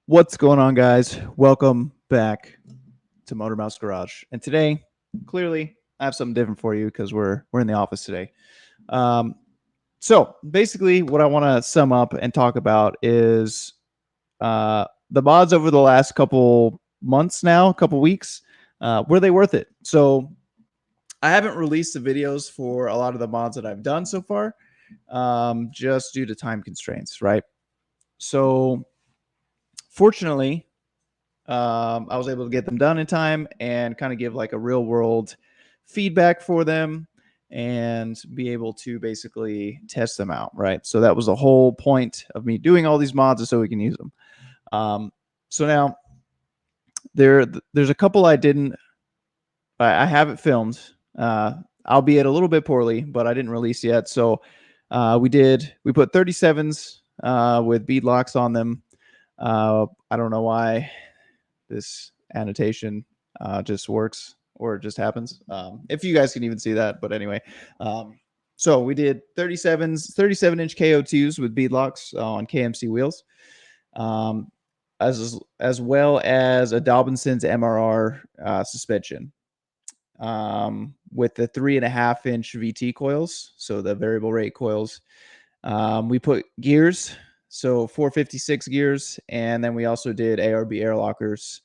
What's going on, guys? Welcome back to Motor Mouse Garage. And today, clearly, I have something different for you because we're in the office today. Um, so basically, what I want to sum up and talk about is the mods over the last couple months now, couple weeks. Were they worth it? So I haven't released the videos for a lot of the mods that I've done so far, just due to time constraints, right? So fortunately, I was able to get them done in time and kind of give like a real world feedback for them and be able to basically test them out, right? So that was the whole point of me doing all these mods is so we can use them. Um, so now there's a couple I haven't filmed, albeit a little bit poorly, but I didn't release yet. So we put 37s with bead locks on them. I don't know why this annotation just works or it just happens. If you guys can even see that, but anyway. So we did 37-inch KO2s with beadlocks on KMC wheels, as well as a Dobinson's MRR suspension with the 3.5-inch VT coils, so the variable rate coils. We put gears, so 456 gears, and then we also did ARB air lockers.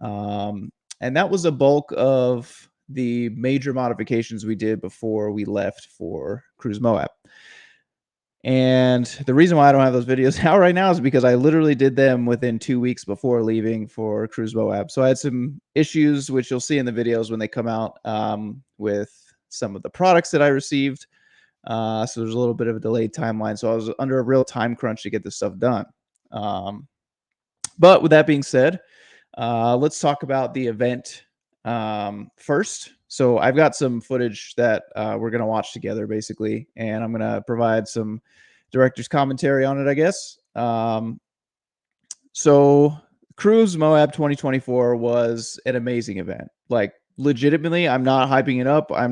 And that was a bulk of the major modifications we did before we left for Cruise Moab. And the reason why I don't have those videos out right now is because I literally did them within 2 weeks before leaving for Cruise Moab. So I had some issues, which you'll see in the videos when they come out, with some of the products that I received. So there's a little bit of a delayed timeline. So I was under a real time crunch to get this stuff done. But with that being said, let's talk about the event first. So I've got some footage that we're going to watch together, basically, and I'm going to provide some director's commentary on it, I guess. So Cruise Moab 2024 was an amazing event. Like, legitimately, I'm not hyping it up. I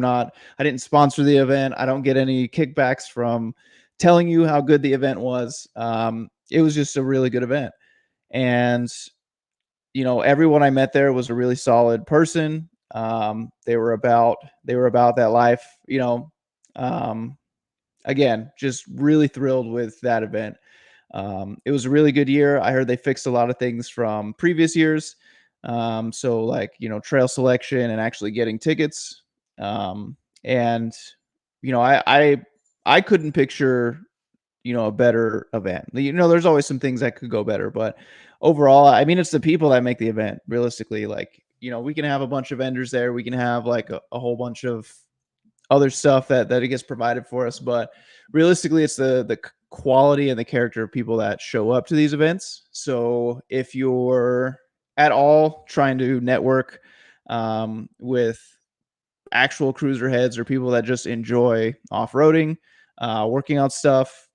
didn't sponsor the event. I don't get any kickbacks from telling you how good the event was. It was just a really good event. And everyone I met there was a really solid person. They were about that life. Again, just really thrilled with that event. It was a really good year. I heard they fixed a lot of things from previous years. So like trail selection and actually getting tickets. And I couldn't picture a better event. There's always some things that could go better, but overall, I mean, it's the people that make the event. Realistically, like we can have a bunch of vendors there, we can have like a whole bunch of other stuff that it gets provided for us, but realistically, it's the quality and the character of people that show up to these events. So if you're at all trying to network with actual cruiser heads or people that just enjoy off-roading, working out stuff,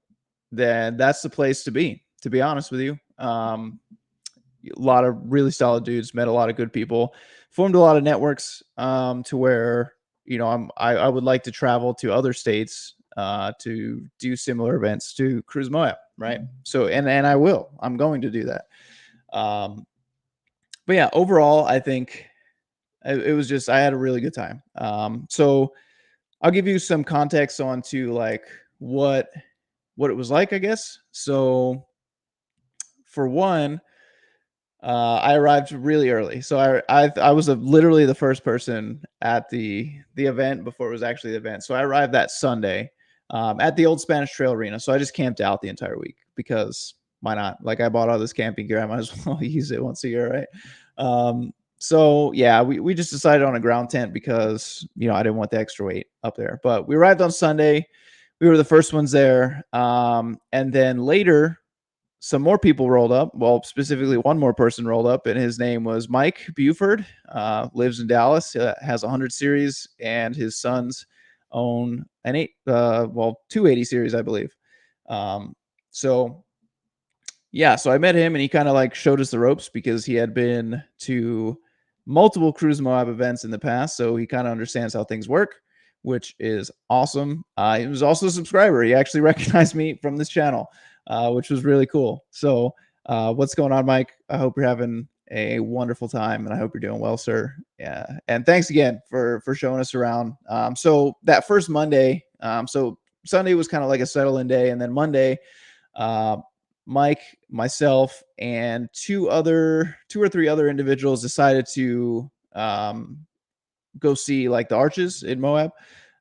then that's the place to be honest with you. A lot of really solid dudes, met a lot of good people, formed a lot of networks, to where I would like to travel to other states to do similar events to Cruise Moab, right? So and I'm going to do that. But yeah, overall, I think it was just I had a really good time. So I'll give you some context onto like what it was like, I guess. So for one, I arrived really early. So I was literally the first person at the event before it was actually the event. So I arrived that Sunday at the old Spanish Trail Arena. So I just camped out the entire week because why not? Like, I bought all this camping gear, I might as well use it once a year, right? So yeah, we just decided on a ground tent because I didn't want the extra weight up there. But we arrived on Sunday. We were the first ones there. And then later, some more people rolled up. Well, specifically one more person rolled up, and his name was Mike Buford. Lives in Dallas. Has a 100 series, and his sons own an 280 series, I believe. So yeah, so I met him, and he kind of like showed us the ropes because he had been to multiple Cruise Moab events in the past, so he kind of understands how things work, which is awesome. He was also a subscriber. He actually recognized me from this channel, which was really cool. So What's going on, Mike? I hope you're having a wonderful time, and I hope you're doing well, sir. Yeah, and thanks again for showing us around. So that first Monday, so Sunday was kind of like a settle-in day, and then Monday, uh, Mike, myself, and two or three other individuals decided to go see like the arches in Moab.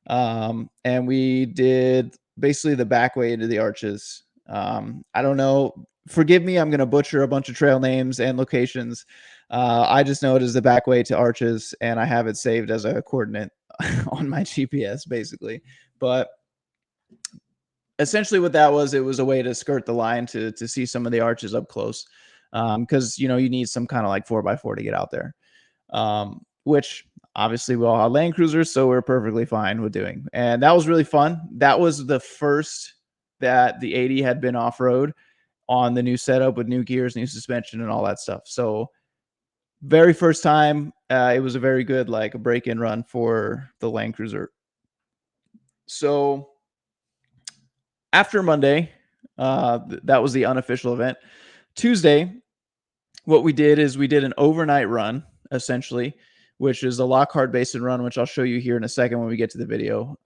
And we did basically the back way into the arches. I don't know. Forgive me, I'm going to butcher a bunch of trail names and locations. I just know it is the back way to arches, and I have it saved as a coordinate on my GPS, basically. But essentially, what that was, it was a way to skirt the line to see some of the arches up close, because you need some kind of like 4x4 to get out there, which obviously we all had LandCruisers, so we're perfectly fine with doing. And that was really fun. That was the first that the 80 had been off road on the new setup with new gears, new suspension, and all that stuff. So very first time, it was a very good like a break-in run for the LandCruiser. So after Monday, that was the unofficial event. Tuesday, what we did is we did an overnight run, essentially, which is a Lockhart Basin run, which I'll show you here in a second when we get to the video.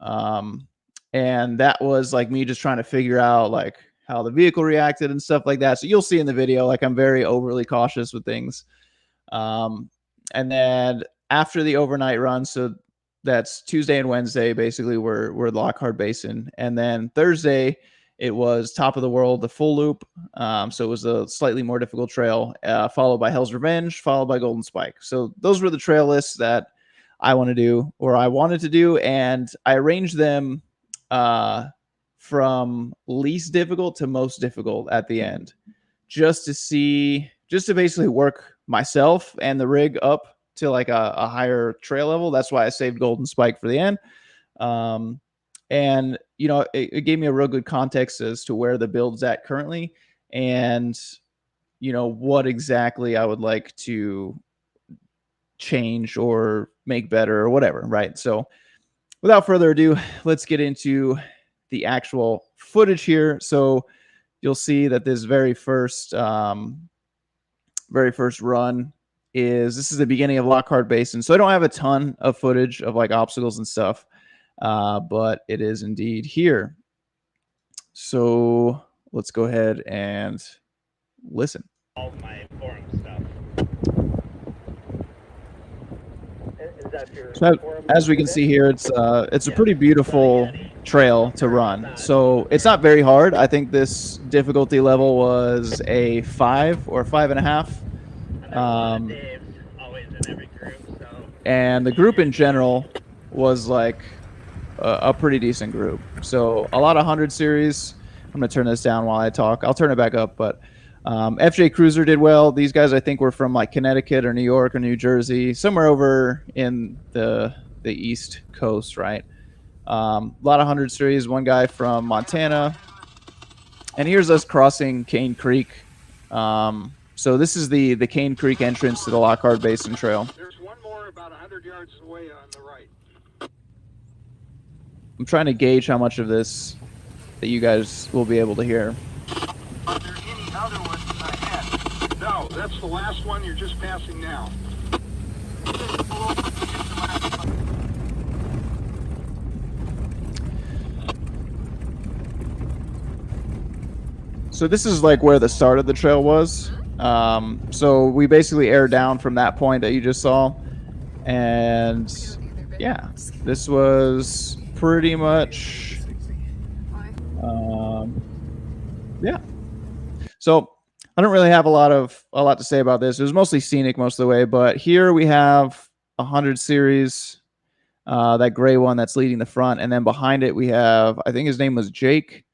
And that was like me just trying to figure out like how the vehicle reacted and stuff like that. So you'll see in the video, like I'm very overly cautious with things. And then after the overnight run, so that's Tuesday and Wednesday, basically we're Lockhart Basin. And then Thursday, it was Top of the World, the full loop. So it was a slightly more difficult trail, followed by Hell's Revenge, followed by Golden Spike. So those were the trail lists that I want to do, or I wanted to do, and I arranged them from least difficult to most difficult at the end, just to basically work myself and the rig up to like a higher trail level. That's why I saved Golden Spike for the end. And it gave me a real good context as to where the build's at currently, and what exactly I would like to change or make better or whatever, right? So without further ado, let's get into the actual footage here. So you'll see that this very first run this is the beginning of Lockhart Basin. So I don't have a ton of footage of like obstacles and stuff, but it is indeed here. So let's go ahead and listen. All my forum stuff. So as we can see here, it's a pretty beautiful trail to run. So it's not very hard. I think this difficulty level was a 5 or 5.5. And the group in general was like a pretty decent group. So a lot of 100 series. I'm going to turn this down while I talk. I'll turn it back up, but FJ Cruiser did well. These guys, I think, were from like Connecticut or New York or New Jersey, somewhere over in the East Coast, right? A lot of 100 series. One guy from Montana. And here's us crossing Cane Creek. So this is the Cane Creek entrance to the Lockhart Basin Trail. There's one more about 100 yards away on the right. I'm trying to gauge how much of this that you guys will be able to hear. Are there any other ones ahead? No, that's the last one you're just passing now. So this is like where the start of the trail was. So we basically aired down from that point that you just saw. And yeah, this was pretty much, yeah. So I don't really have a lot to say about this. It was mostly scenic most of the way, but here we have 100 series, that gray one that's leading the front. And then behind it, we have, I think his name was Jake,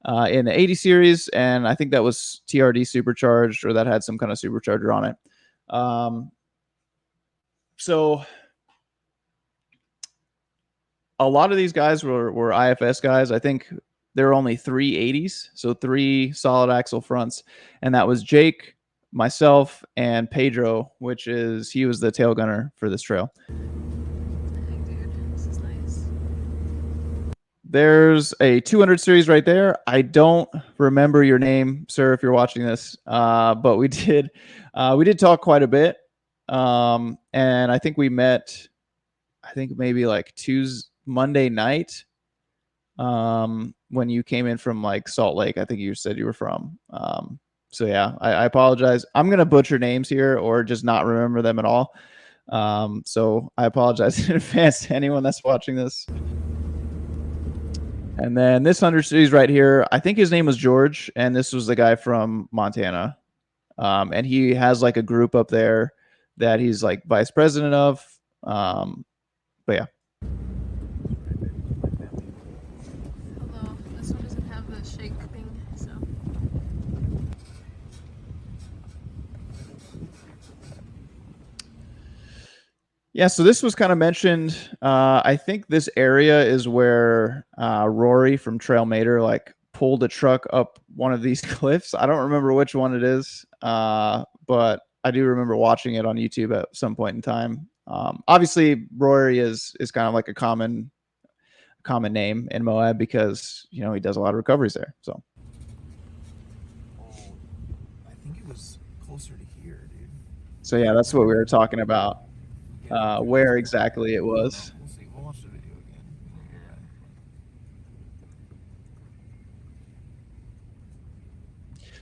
in the 80 series. And I think that was TRD supercharged, or that had some kind of supercharger on it. So a lot of these guys were IFS guys. I think there were only 3 80s, so 3 solid axle fronts, and that was Jake, myself, and Pedro, he was the tail gunner for this trail. Hey, dude, this is nice. there's a 200 series right there. I don't remember your name, sir, if you're watching this, but we did talk quite a bit, and I think we met. I think maybe like Monday night, when you came in from like Salt Lake. I think you said you were from. So yeah, I apologize. I'm gonna butcher names here or just not remember them at all. So I apologize in advance to anyone that's watching this. And then this 100 series right here, I think his name was George, and this was the guy from Montana. And he has like a group up there that he's like vice president of. But yeah. Although this one doesn't have the shake thing, so. Yeah, so this was kind of mentioned. I think this area is where Rory from Trail Mater like pulled a truck up one of these cliffs. I don't remember which one it is, but I do remember watching it on YouTube at some point in time. Obviously, Rory is kind of like a common name in Moab because he does a lot of recoveries there. So. Oh, I think it was closer to here, dude. So yeah, that's what we were talking about. Where exactly it was. We'll see. We'll watch the video again.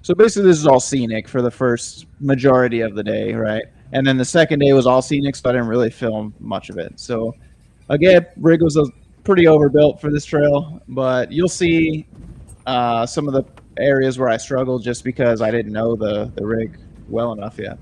So basically, this is all scenic for the first majority of the day, right? And then the second day was all scenic, so I didn't really film much of it. So again, rig was pretty overbuilt for this trail, but you'll see some of the areas where I struggled just because I didn't know the rig well enough yet.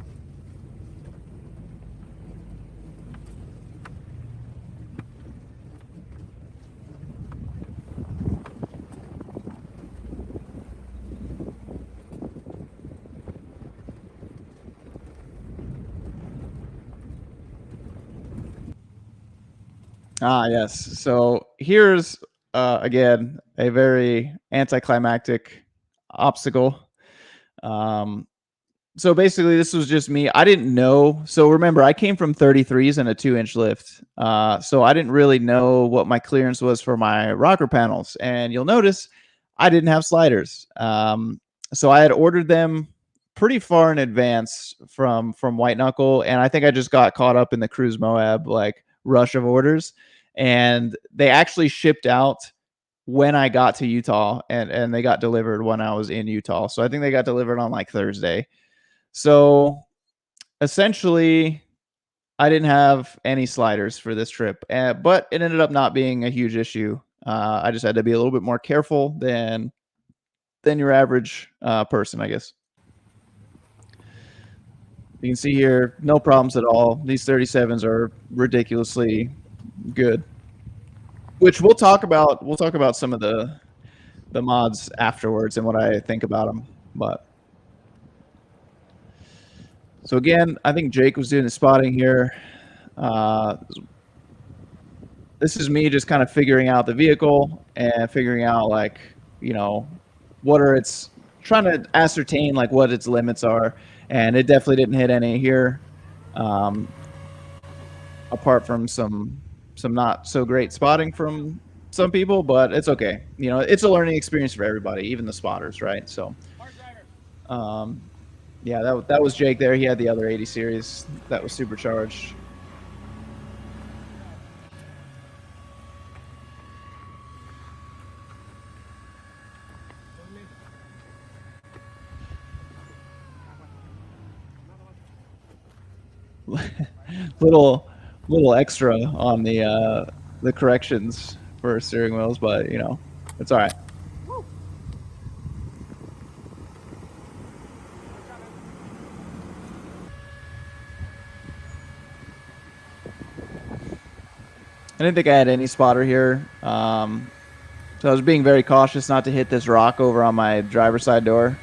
Yes. So here's again a very anticlimactic obstacle. So basically, this was just me. I didn't know. So remember, I came from 33s and a 2-inch lift. So I didn't really know what my clearance was for my rocker panels. And you'll notice I didn't have sliders. So I had ordered them pretty far in advance from White Knuckle, and I think I just got caught up in the Cruise Moab like rush of orders, and they actually shipped out when I got to Utah, and they got delivered when I was in Utah. So I think they got delivered on like Thursday. So essentially, I didn't have any sliders for this trip, but it ended up not being a huge issue. I just had to be a little bit more careful than your average person, I guess. You can see here, no problems at all. These 37s are ridiculously good, which we'll talk about. We'll talk about some of the mods afterwards and what I think about them. But so again, I think Jake was doing the spotting here. This is me just kind of figuring out the vehicle and figuring out like, what are its, trying to ascertain like what its limits are. And it definitely didn't hit any here. Apart from some not so great spotting from some people, but it's okay. It's a learning experience for everybody, even the spotters, right? So, yeah, that was Jake there. He had the other 80 series that was supercharged. little extra on the corrections for steering wheels, but it's all right. I didn't think I had any spotter here, so I was being very cautious not to hit this rock over on my driver's side door,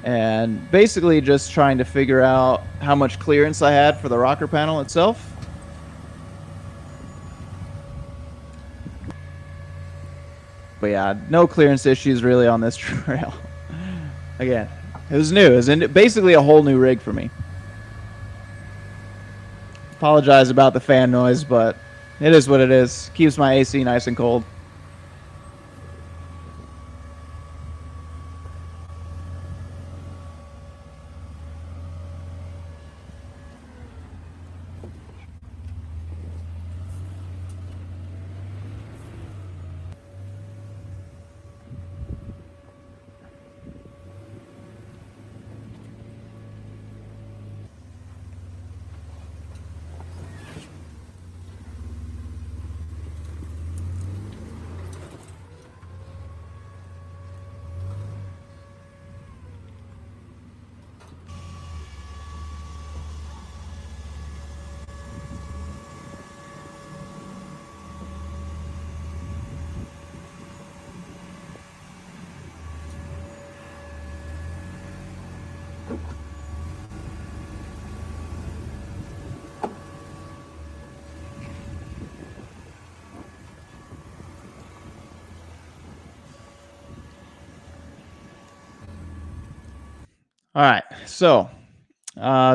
and basically just trying to figure out how much clearance I had for the rocker panel itself. But yeah, no clearance issues really on this trail. Again, it was new. It was basically a whole new rig for me. Apologize about the fan noise, but it is what it is. Keeps my AC nice and cold. All right, so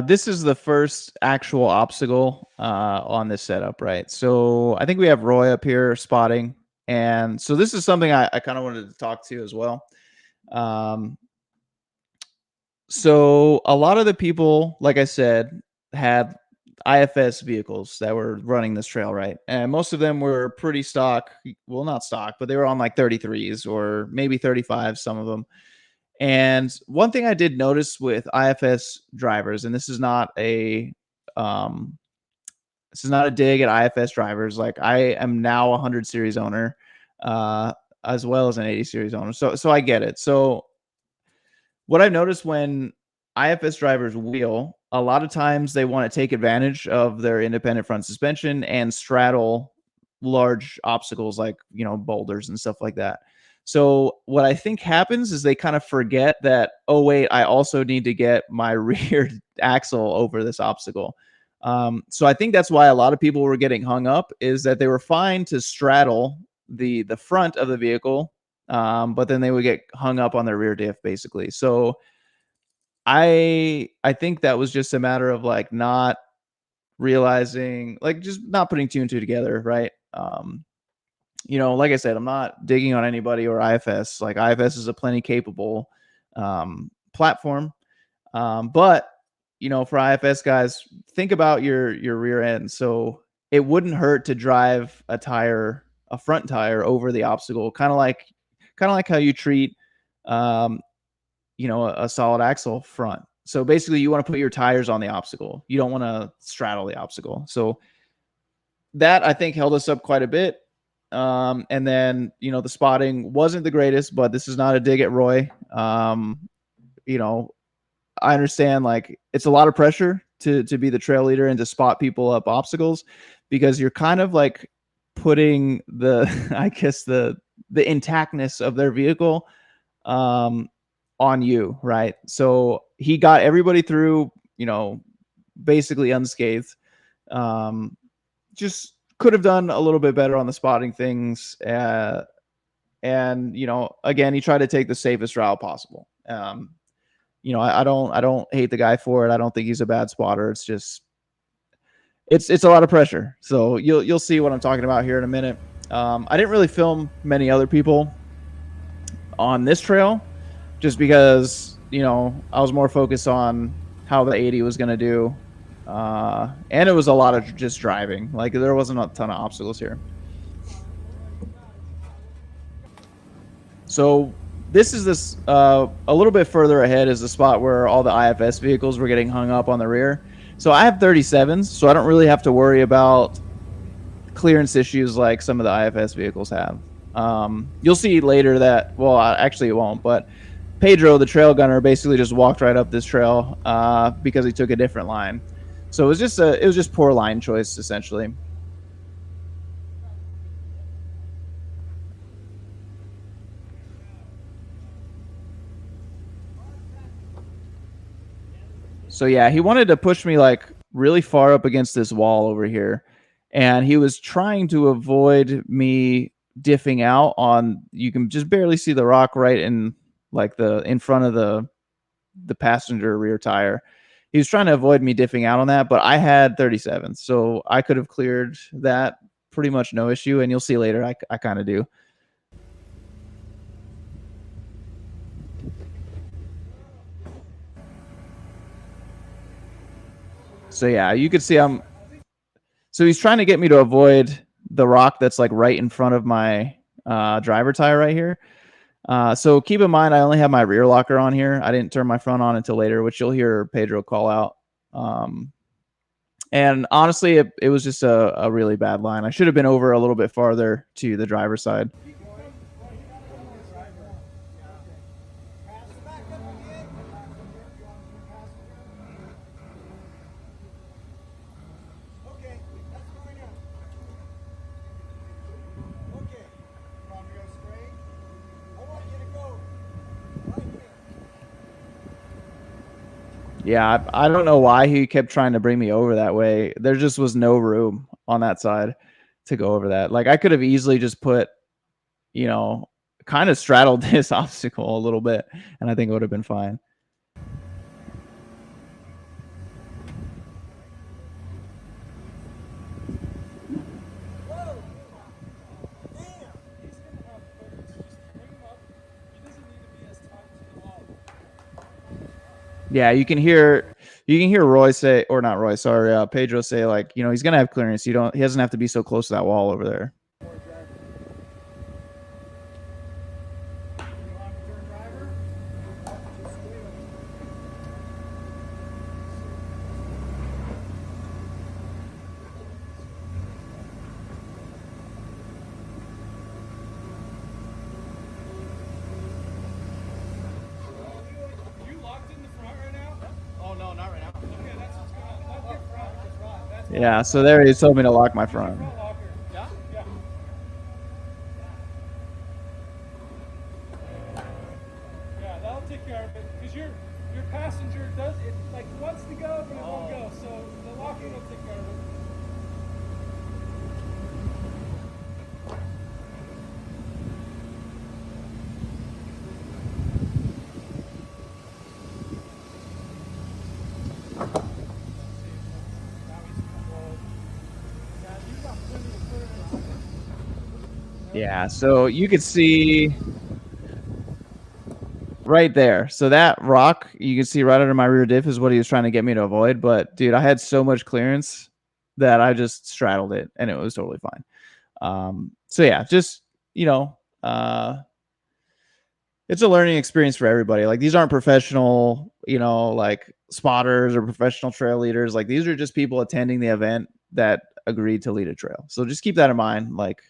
this is the first actual obstacle on this setup, right? So I think we have Roy up here spotting, and so this is something I kind of wanted to talk to as well. Um, so a lot of the people, like I said, had IFS vehicles that were running this trail, right? And most of them were pretty stock. Well, not stock, but they were on like 33s or maybe 35s, some of them. And one thing I did notice with IFS drivers, and um, this is not a dig at IFS drivers. Like I am now a 100 series owner, uh, as well as an 80 series owner. So I get it. So what I've noticed when IFS drivers wheel, a lot of times they want to take advantage of their independent front suspension and straddle large obstacles like, boulders and stuff like that. So what I think happens is they kind of forget that, oh wait, I also need to get my rear axle over this obstacle. So I think that's why a lot of people were getting hung up, is that they were fine to straddle the front of the vehicle, but then they would get hung up on their rear diff basically. So I think that was just a matter of like not realizing, like just not putting two and two together, right? Like I said, I'm not digging on anybody or IFS. Like IFS is a plenty capable platform, but for IFS guys, think about your rear end. So it wouldn't hurt to drive a front tire over the obstacle, kind of like how you treat, um, a solid axle front. So basically, you want to put your tires on the obstacle. You don't want to straddle the obstacle. So that I think held us up quite a bit. And then the spotting wasn't the greatest, but this is not a dig at Roy. You know, I understand like it's a lot of pressure to be the trail leader and to spot people up obstacles, because you're kind of like putting the I guess the intactness of their vehicle um on you, right? So he got everybody through, basically unscathed. Um just could have done a little bit better on the spotting things. And again, he tried to take the safest route possible. I don't hate the guy for it. I don't think he's a bad spotter. It's just it's a lot of pressure. So you'll see what I'm talking about here in a minute. I didn't really film many other people on this trail, just because I was more focused on how the 80 was going to do, and it was a lot of just driving. Like there wasn't a ton of obstacles here. So this a little bit further ahead is the spot where all the IFS vehicles were getting hung up on the rear. So I have 37s, so I don't really have to worry about clearance issues like some of the IFS vehicles have. You'll see later that, well, actually it won't, but Pedro, the trail gunner, basically just walked right up this trail because he took a different line. So it was just poor line choice essentially. So yeah, he wanted to push me like really far up against this wall over here, and he was trying to avoid me diffing out on. You can just barely see the rock right in like the in front of the passenger rear tire. He was trying to avoid me diffing out on that, but I had 37, so I could have cleared that pretty much no issue. And you'll see later, I kind of do. So yeah, you could see so he's trying to get me to avoid the rock that's like right in front of my driver tire right here. So keep in mind, I only have my rear locker on here. I didn't turn my front on until later, which you'll hear Pedro call out. And honestly, it was just a really bad line. I should have been over a little bit farther to the driver's side. Yeah, I don't know why he kept trying to bring me over that way. There just was no room on that side to go over that. Like I could have easily just put, you know, kind of straddled this obstacle a little bit, and I think it would have been fine. Yeah, you can hear Roy say, or not Roy, sorry, Pedro say, like, you know, he's gonna have clearance. He doesn't have to be so close to that wall over there. Yeah, so there he told me to lock my front. Yeah, that'll take care of it because your passenger does it like wants to go but it won't go. So the locking will take care of it. Yeah, so you could see right there. So that rock you can see right under my rear diff is what he was trying to get me to avoid. But dude, I had so much clearance that I just straddled it and it was totally fine. So yeah, just, you know, it's a learning experience for everybody. Like these aren't professional, you know, like spotters or professional trail leaders. Like these are just people attending the event that agreed to lead a trail. So just keep that in mind. Like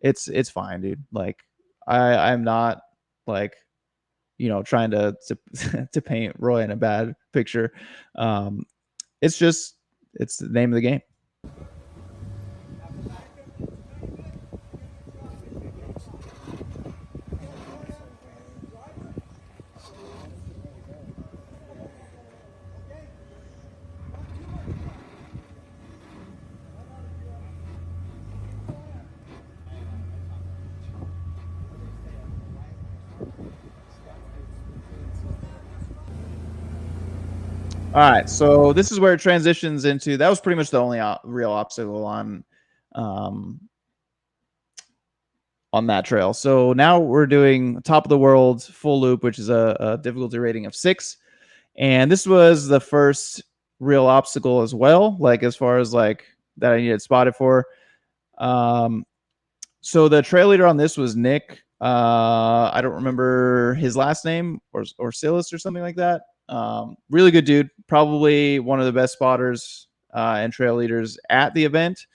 it's fine, dude. Like I'm not like, you know, trying to to paint Roy in a bad picture. It's just it's the name of the game. All right, so this is where it transitions into. That was pretty much the only real obstacle on that trail. So now we're doing top of the world full loop, which is a difficulty rating of 6, and this was the first real obstacle as well. Like as far as like that I needed spotted for. So the trail leader on this was Nick. I don't remember his last name, or Silas or something like that. Really good dude. Probably one of the best spotters and trail leaders at the event.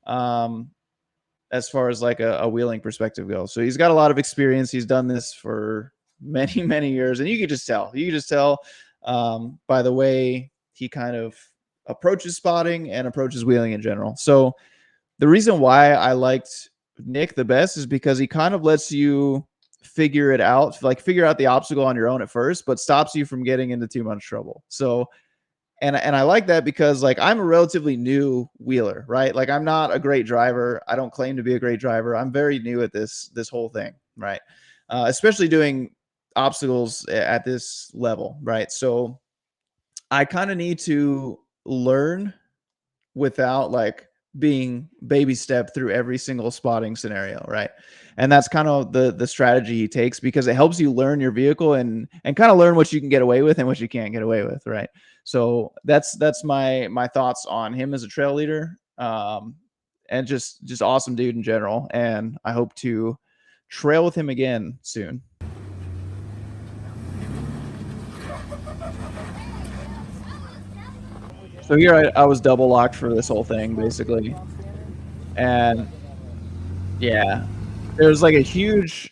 As far as like a wheeling perspective goes. So he's got a lot of experience. He's done this for many, many years. And you could just tell. You could just tell by the way he kind of approaches spotting and approaches wheeling in general. So the reason why I liked Nick the best is because he kind of lets you figure it out, like figure out the obstacle on your own at first, but stops you from getting into too much trouble. So, and I like that because like I'm a relatively new wheeler, right? Like I'm not a great driver. I don't claim to be a great driver. I'm very new at this whole thing, right? Especially doing obstacles at this level, right? So I kind of need to learn without like being baby step through every single spotting scenario, right? And that's kind of the strategy he takes because it helps you learn your vehicle and kind of learn what you can get away with and what you can't get away with, right? So that's my thoughts on him as a trail leader, and just awesome dude in general. And I hope to trail with him again soon. So here I was double locked for this whole thing basically, and yeah, there's like a huge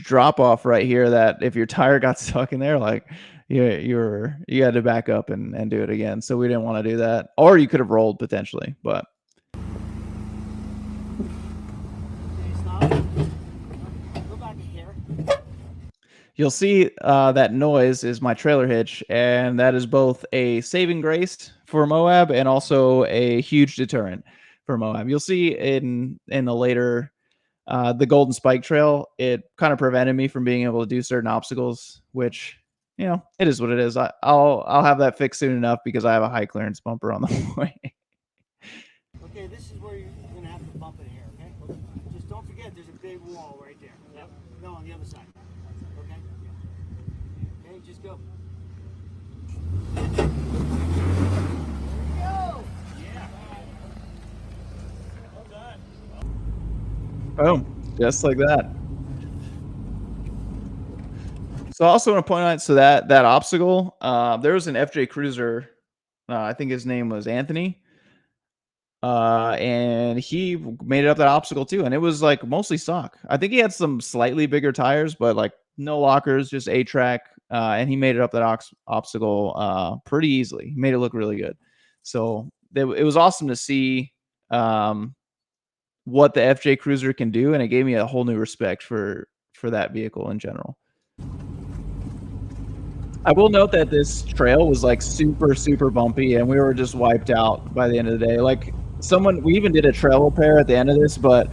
drop off right here that if your tire got stuck in there, like you had to back up and do it again. So we didn't want to do that, or you could have rolled potentially, but you'll see that noise is my trailer hitch, and that is both a saving grace for Moab and also a huge deterrent for Moab. You'll see in the later the Golden Spike Trail, it kind of prevented me from being able to do certain obstacles, which it is what it is. I'll have that fixed soon enough because I have a high clearance bumper on the way. Okay, this is where you're gonna have to bump it here, okay? Just don't forget there's a big wall right there. Yep. No, on the other side. Okay? Okay, just go. Boom, just like that. So I also want to point out, so that obstacle, there was an FJ Cruiser, I think his name was Anthony, and he made it up that obstacle too, and it was like mostly stock. I think he had some slightly bigger tires, but like no lockers, just A track, and he made it up that obstacle pretty easily. He made it look really good. So it was awesome to see what the FJ Cruiser can do, and it gave me a whole new respect for that vehicle in general. I will note that this trail was like super, super bumpy, and we were just wiped out by the end of the day. Like we even did a trail repair at the end of this, but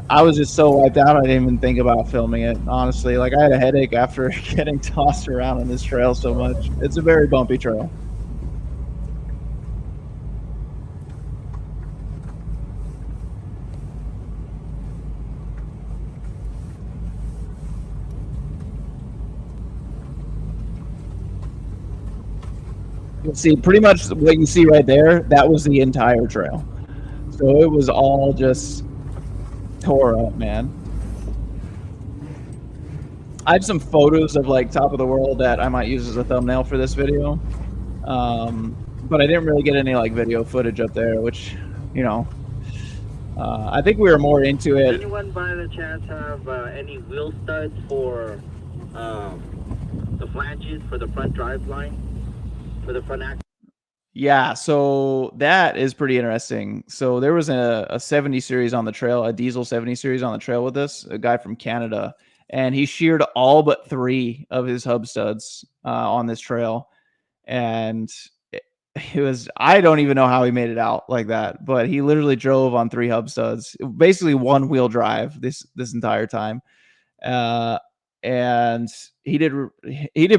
I was just so wiped out, I didn't even think about filming it, honestly. Like I had a headache after getting tossed around on this trail so much. It's a very bumpy trail. You'll see pretty much what you see right there. That was the entire trail. So it was all just tore up, man. I have some photos of like top of the world that I might use as a thumbnail for this video. But I didn't really get any like video footage up there, which, I think we were more into it. Anyone by the chance have any wheel studs for the flanges for the front drive line? For the front axle? Yeah, so that is pretty interesting. So there was a 70 series on the trail, a diesel 70 series on the trail with us, a guy from Canada, and he sheared all but 3 of his hub studs on this trail. And it was, I don't even know how he made it out like that, but he literally drove on 3 hub studs, basically one wheel drive this entire time. And he did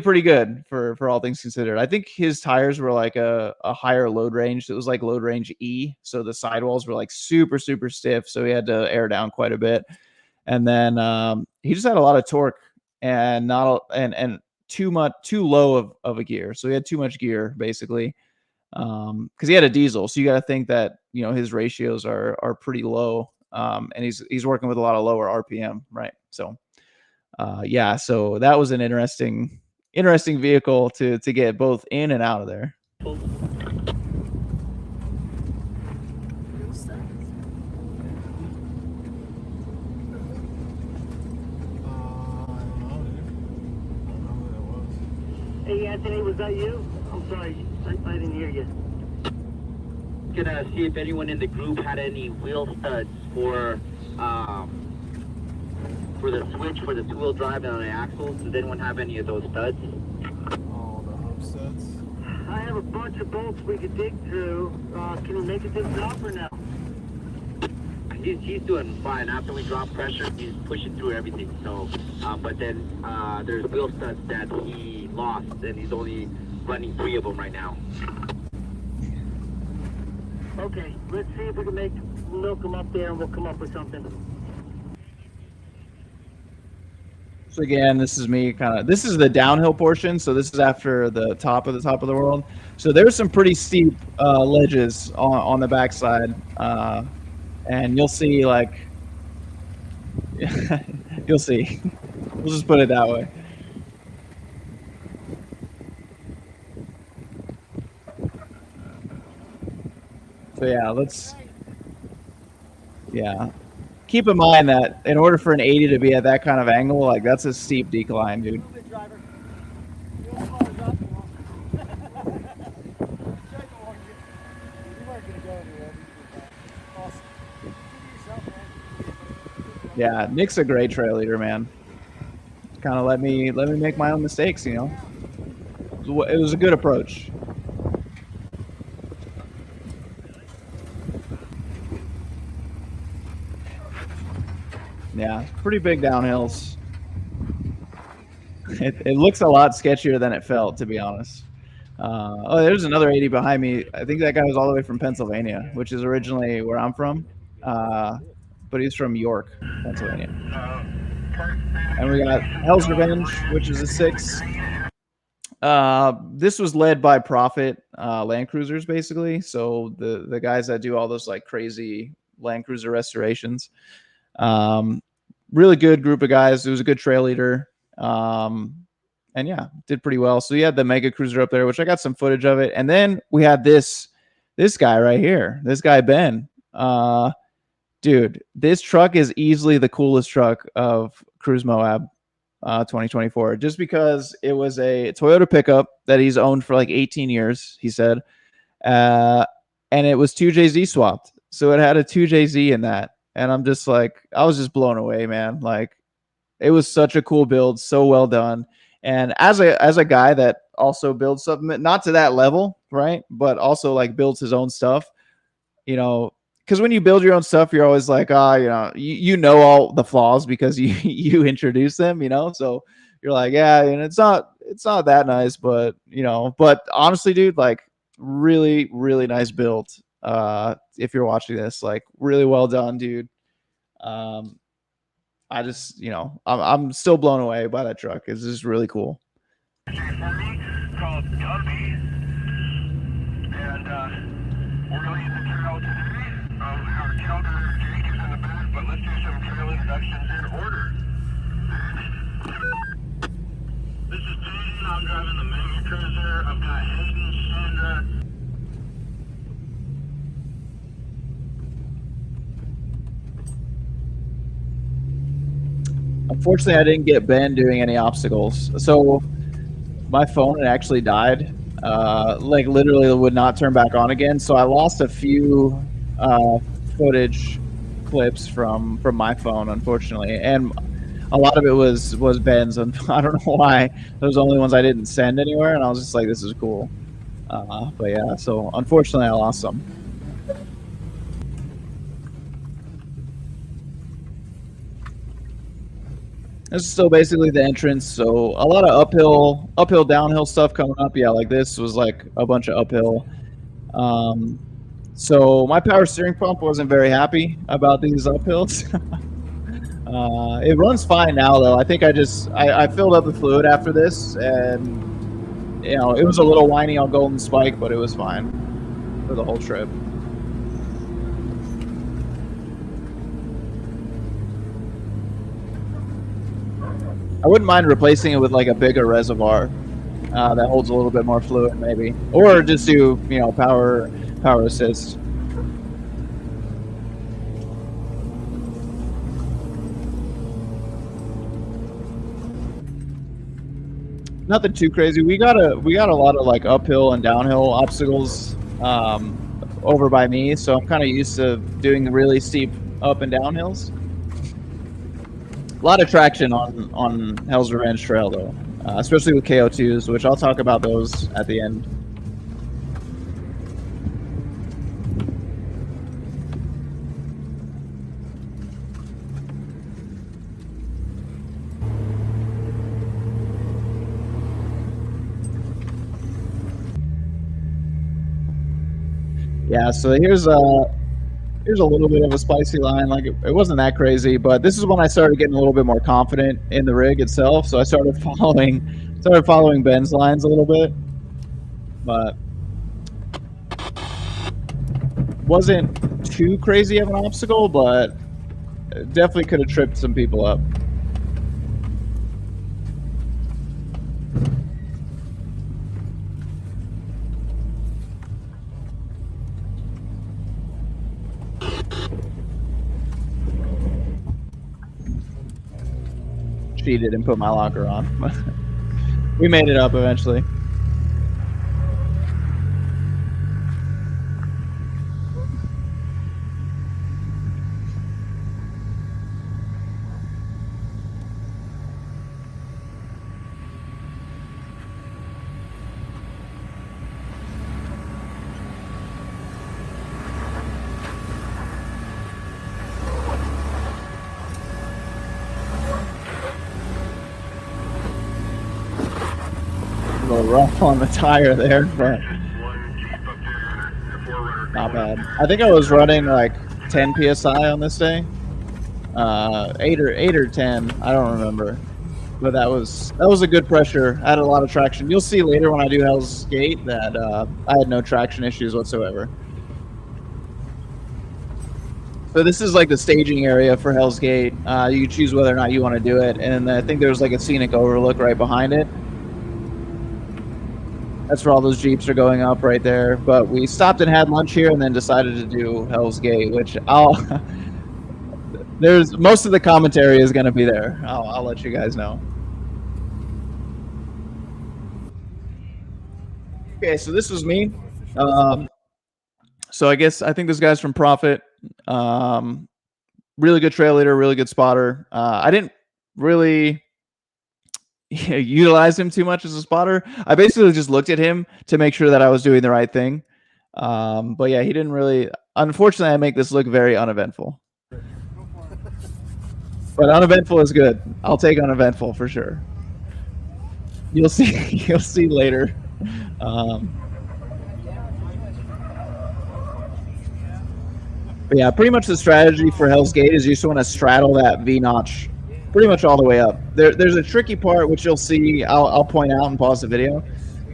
pretty good for all things considered. I think his tires were like a higher load range. It was like load range E, so the sidewalls were like super super stiff, so he had to air down quite a bit. And then he just had a lot of torque and too low of a gear, so he had too much gear basically, because he had a diesel. So you got to think that his ratios are pretty low, and he's working with a lot of lower RPM, right? So. Yeah, so that was an interesting vehicle to get both in and out of there. Hey, Anthony, was that you? I'm sorry, I didn't hear you. Gonna see if anyone in the group had any wheel studs for the switch for the 2-wheel drive and on the axles. Does anyone have any of those studs? Oh, the hub studs. I have a bunch of bolts we could dig through. Can you make it to the top or no? He's doing fine. After we drop pressure, he's pushing through everything. So, but then there's wheel studs that he lost, and he's only running 3 of them right now. Okay, let's see if we can milk them up there, and we'll come up with something. So again, this is me this is the downhill portion. So this is after the top of the world. So there's some pretty steep ledges on the backside. And you'll see like, you'll see, we'll just put it that way. So yeah, keep in mind that in order for an 80 to be at that kind of angle, like that's a steep decline, dude. Yeah, Nick's a great trail leader, man. kind of let me make my own mistakes. You know, it was a good approach. Yeah, pretty big downhills. It looks a lot sketchier than it felt, to be honest. Oh, there's another 80 behind me. I think that guy was all the way from Pennsylvania, which is originally where I'm from. But he's from York, Pennsylvania. And we got Hell's Revenge, which is a 6. This was led by Profit LandCruisers, basically. So the guys that do all those like crazy LandCruiser restorations. Really good group of guys. It was a good trail leader. And yeah, did pretty well. So you had the Mega Cruiser up there, which I got some footage of it. And then we had this guy right here. This guy, Ben. Dude, this truck is easily the coolest truck of Cruise Moab 2024, just because it was a Toyota pickup that he's owned for like 18 years, he said. And it was 2JZ swapped. So it had a 2JZ in that. And I'm just like, I was just blown away, man. Like, it was such a cool build, so well done. And as a guy that also builds something, not to that level, right? But also like builds his own stuff, you know, because when you build your own stuff, you're always like, you know all the flaws because you introduce them, you know. So you're like, yeah, and it's not that nice, but but honestly, dude, like really, really nice build. If you're watching this, like really well done, dude. I just, I'm still blown away by that truck. It's just really cool. Called Kody, and we're going to use the trail today. Our trail driver Jake is in the back, but let's do some trail introductions in order. This is Jaden. I'm driving the Mega Cruiser. I've got Hayden, Sandra. Unfortunately, I didn't get Ben doing any obstacles. So my phone had actually died. Like literally would not turn back on again. So I lost a few footage clips from my phone, unfortunately. And a lot of it was Ben's. And I don't know why. Those are the only ones I didn't send anywhere. And I was just like, this is cool. But yeah, so unfortunately I lost some. This is still basically the entrance, so a lot of uphill, downhill stuff coming up. Yeah, like this was like a bunch of uphill. So my power steering pump wasn't very happy about these uphills. It runs fine now, though. I think I filled up the fluid after this, and it was a little whiny on Golden Spike, but it was fine for the whole trip. I wouldn't mind replacing it with like a bigger reservoir that holds a little bit more fluid, maybe, or just do power assist. Nothing too crazy. We got a lot of like uphill and downhill obstacles over by me, so I'm kind of used to doing really steep up and down hills. A lot of traction on Hell's Revenge Trail, though, especially with KO2s, which I'll talk about those at the end. Yeah, so here's a little bit of a spicy line. Like it wasn't that crazy, but this is when I started getting a little bit more confident in the rig itself. So I started following Ben's lines a little bit, but wasn't too crazy of an obstacle, but definitely could have tripped some people up. Cheated and put my locker on. We made it up eventually. rough on the tire there, but One Jeep up there, the 4Runner. not bad. I think I was running like 10 psi on this day, 8 or 10. I don't remember, but that was a good pressure. I had a lot of traction. You'll see later when I do Hell's Gate that I had no traction issues whatsoever. So this is like the staging area for Hell's Gate. You choose whether or not you want to do it, and I think there's like a scenic overlook right behind it. That's where all those Jeeps are going up right there. But we stopped and had lunch here, and then decided to do Hell's Gate, which there's most of the commentary is going to be there. I'll let you guys know. Okay, so this was me. So I think this guy's from Profit. Really good trail leader, really good spotter. I didn't really utilize him too much as a spotter. I basically just looked at him to make sure that I was doing the right thing. But yeah, he didn't really. Unfortunately, I make this look very uneventful. But uneventful is good. I'll take uneventful for sure. You'll see. You'll see later. But yeah, pretty much the strategy for Hell's Gate is you just want to straddle that V-notch pretty much all the way up. There's a tricky part which you'll see. I'll point out and pause the video,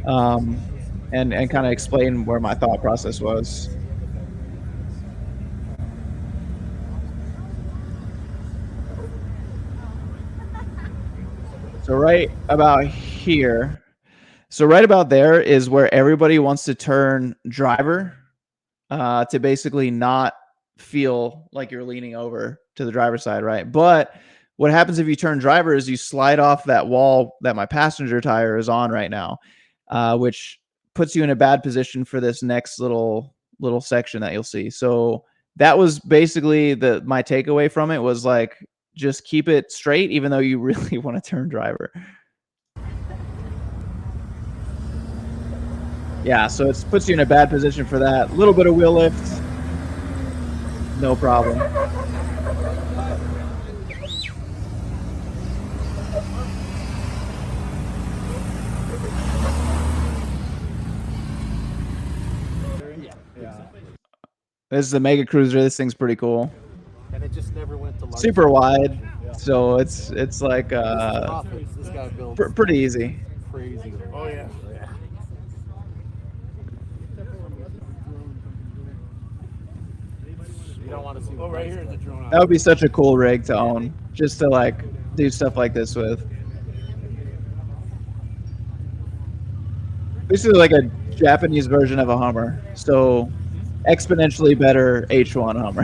and kind of explain where my thought process was. So right about here, so right about there is where everybody wants to turn driver, to basically not feel like you're leaning over to the driver's side, right? But what happens if you turn driver is you slide off that wall that my passenger tire is on right now, which puts you in a bad position for this next little section that you'll see. So that was basically my takeaway from it was like, just keep it straight, even though you really want to turn driver. Yeah, so it puts you in a bad position for that. A little bit of wheel lift, no problem. This is a Mega Cruiser. This thing's pretty cool. And it just never went to large. Super wide, so it's like This guy builds pretty easy. crazy. Oh yeah. You don't want to see. Oh, right here is the drone. That would be such a cool rig to own, just to like do stuff like this with. This is like a Japanese version of a Hummer, so exponentially better H1 Hummer.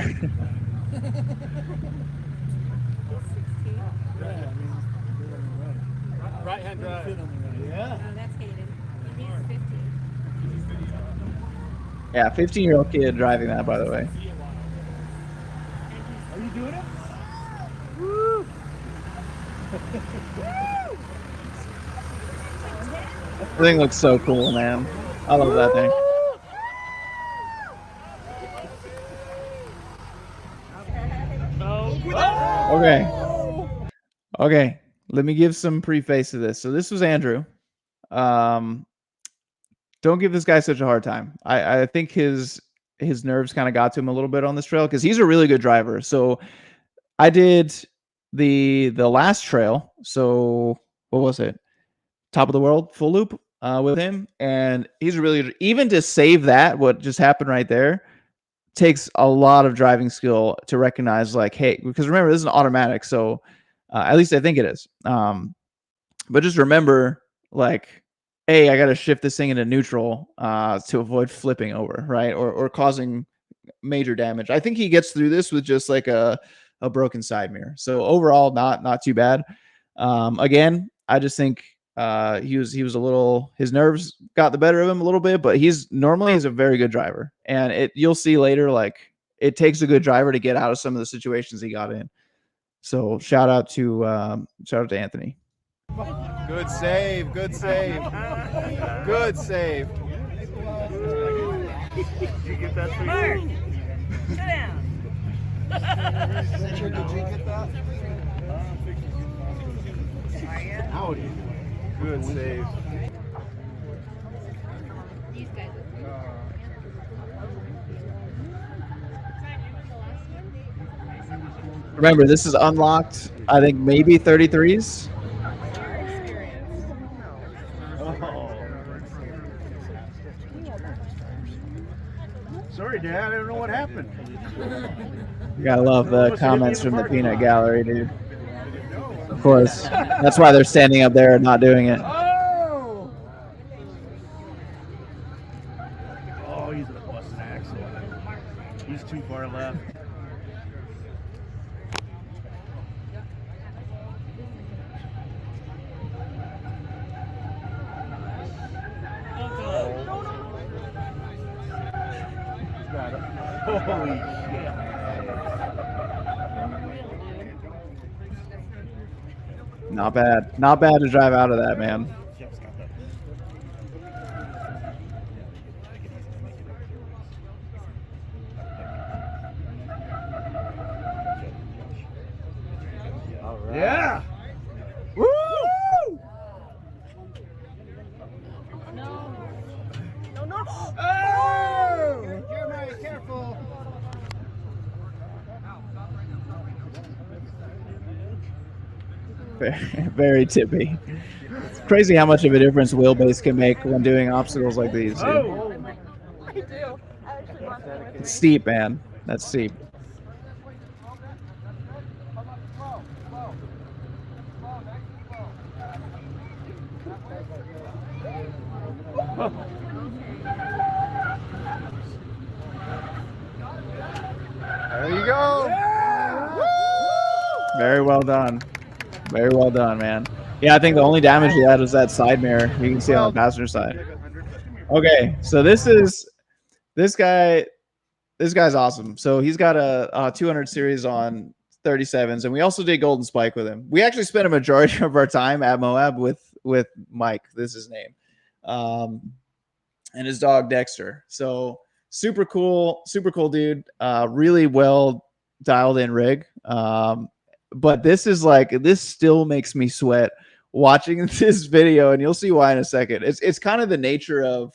Right hand drive. Yeah. Oh, that's hated. He's 50. Yeah, 15-year-old kid driving that, by the way. Are you doing it? The thing looks so cool, man. I love that thing. Okay. Let me give some preface to this. So this was Andrew. Don't give this guy such a hard time. I think his nerves kind of got to him a little bit on this trail because he's a really good driver. So I did the last trail. So what was it? Top of the World full loop with him, and he's really, even to save that, what just happened right there takes a lot of driving skill to recognize, like, hey, because remember, this is an automatic, so at least I think it is. But just remember, like, hey, I got to shift this thing into neutral to avoid flipping over, right, or causing major damage. I think he gets through this with just like a broken side mirror. So overall, not too bad. Again, I just think he was a little, his nerves got the better of him a little bit, but he's a very good driver, and you'll see later, like, it takes a good driver to get out of some of the situations he got in. So shout out to Anthony. Good save. Good save. Good save. Did you get that thing? Mark, sit down. Did you get that? Howdy. Good save. Remember, this is unlocked. I think maybe 33s. Sorry, Dad. I don't know what happened. You gotta love the comments from the peanut gallery, dude. Of course. That's why they're standing up there and not doing it. Oh! Oh, he's gonna bust an axle. He's too far left. Holy shit. Not bad. Not bad to drive out of that, man. Yeah! Woo! No, no. Oh! Jeremiah, careful. Very tippy. It's crazy how much of a difference wheelbase can make when doing obstacles like these. Dude. Oh! It's steep, man. That's steep. There you go. Very well done. Very well done, man. Yeah, I think the only damage you had was that side mirror. You can see on the passenger side. Okay, so this guy's awesome. So he's got a 200 series on 37s, and we also did Golden Spike with him. We actually spent a majority of our time at Moab with Mike. This is his name, and his dog Dexter. So super cool dude. Really well dialed in rig. But this still makes me sweat watching this video, and you'll see why in a second. It's kind of the nature of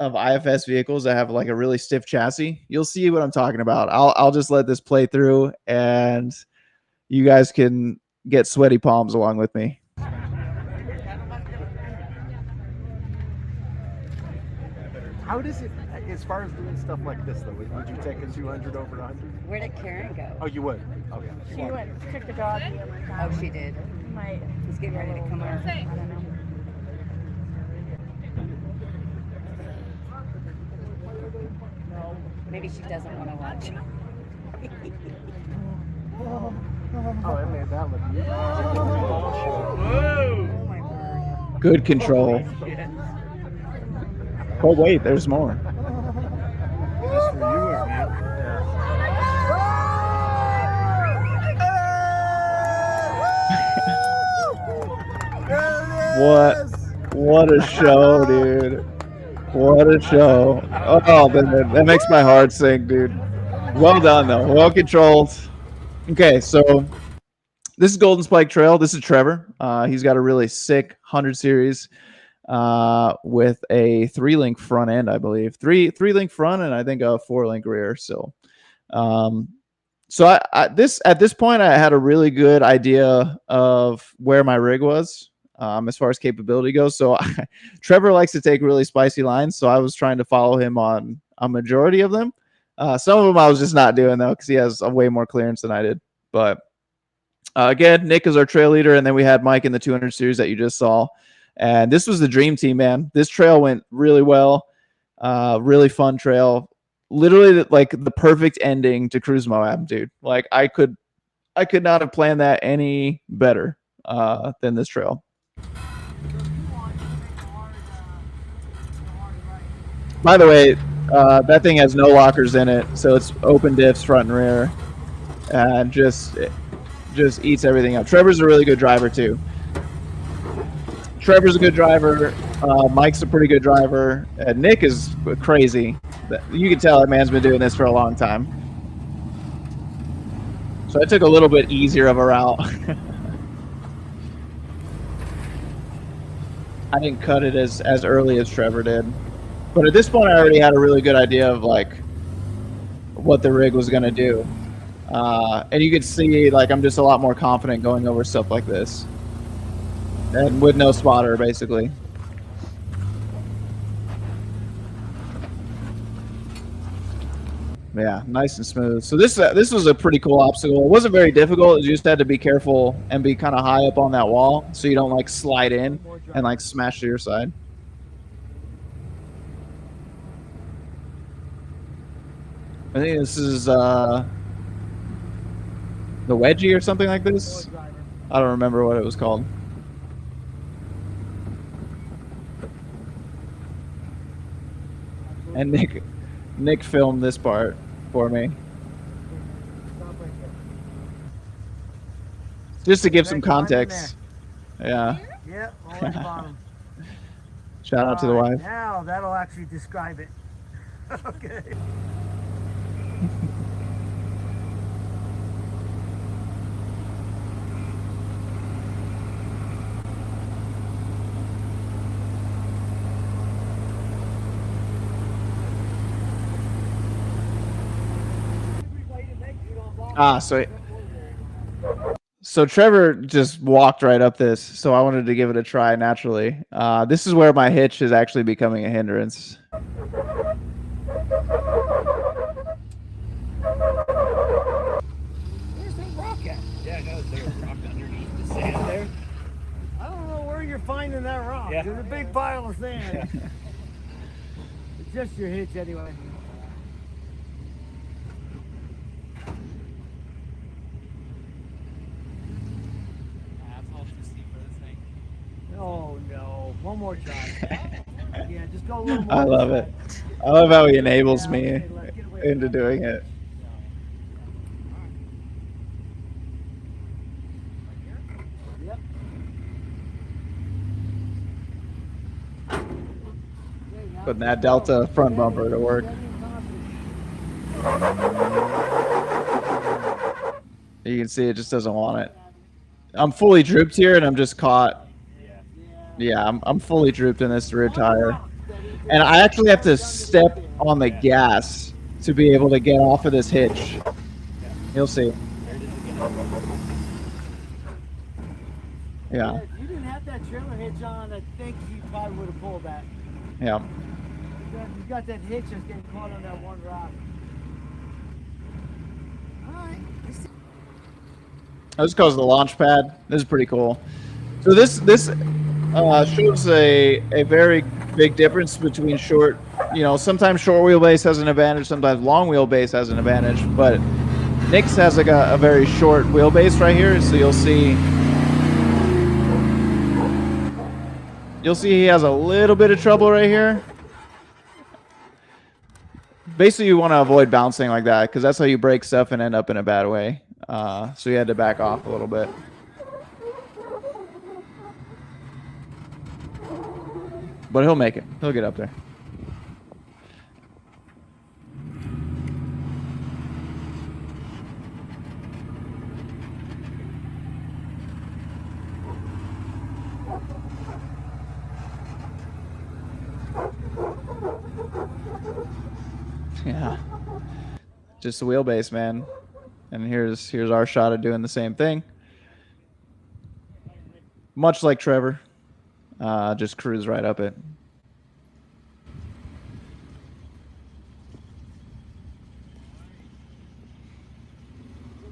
IFS vehicles that have like a really stiff chassis. You'll see what I'm talking about. I'll just let this play through, and you guys can get sweaty palms along with me. How does it, as far as doing stuff like this, though, would you take a 200 over 100? Where did Karen go? Oh, you would? Okay. She went, took the dog. Oh, she did. He's getting ready to come over. I don't know. Maybe she doesn't want to watch. Oh, I made that look easy. Oh my word. Good control. Oh wait, there's more. Just for you or me? What a show, dude. What a show. Oh, that makes my heart sink, dude. Well done, though. Well controlled. Okay, so this is Golden Spike Trail. This is Trevor. He's got a really sick 100 series with a 3-link front end, I believe. Three-link front and I think a 4-link rear. So at this point, I had a really good idea of where my rig was. As far as capability goes. So Trevor likes to take really spicy lines. So I was trying to follow him on a majority of them. Some of them I was just not doing though, because he has a way more clearance than I did. But again, Nick is our trail leader. And then we had Mike in the 200 series that you just saw. And this was the dream team, man. This trail went really well. Really fun trail. Literally like the perfect ending to Cruise Moab, dude. Like I could not have planned that any better than this trail. By the way, that thing has no lockers in it, so it's open diffs front and rear, and just eats everything up. Trevor's a really good driver too. Trevor's a good driver. Mike's a pretty good driver. Nick is crazy. You can tell that man's been doing this for a long time. So I took a little bit easier of a route. I didn't cut it as early as Trevor did. But at this point, I already had a really good idea of like what the rig was going to do. And you can see, like, I'm just a lot more confident going over stuff like this. And with no spotter, basically. Yeah, nice and smooth. So this was a pretty cool obstacle. It wasn't very difficult. You just had to be careful and be kind of high up on that wall so you don't like slide in and like smash to your side. I think this is the wedgie or something like this. I don't remember what it was called. And Nick filmed this part for me. Just to give some context. Yeah. Yep, all at the bottom. Shout out to the wife. Now that'll actually describe it. Okay. So Trevor just walked right up this, so I wanted to give it a try naturally. This is where my hitch is actually becoming a hindrance. Where's that rock at? Yeah, I know there's a rock underneath the sand there. I don't know where you're finding that rock. Yeah. There's a big pile of sand. It's just your hitch anyway. Oh no, one more try. Yeah, just go a little more. I love it. I love how he enables me into doing it. Yep. Putting that Delta front bumper to work. You can see it just doesn't want it. I'm fully drooped here and I'm just caught. Yeah, I'm fully drooped in this rear tire. And I actually have to step on the gas to be able to get off of this hitch. You'll see. Yeah. If you didn't have that trailer hitch on, I think you probably would have pulled that. Yeah. You got that hitch that's getting caught on that one rock. Alright. This goes to the launch pad. This is pretty cool. So this shows a very big difference between short, sometimes short wheelbase has an advantage, sometimes long wheelbase has an advantage, but Nick's has like a very short wheelbase right here, so you'll see he has a little bit of trouble right here. Basically, you want to avoid bouncing like that because that's how you break stuff and end up in a bad way. So you had to back off a little bit. But he'll make it. He'll get up there. Yeah. Just the wheelbase, man. And here's our shot of doing the same thing. Much like Trevor. Just cruise right up it.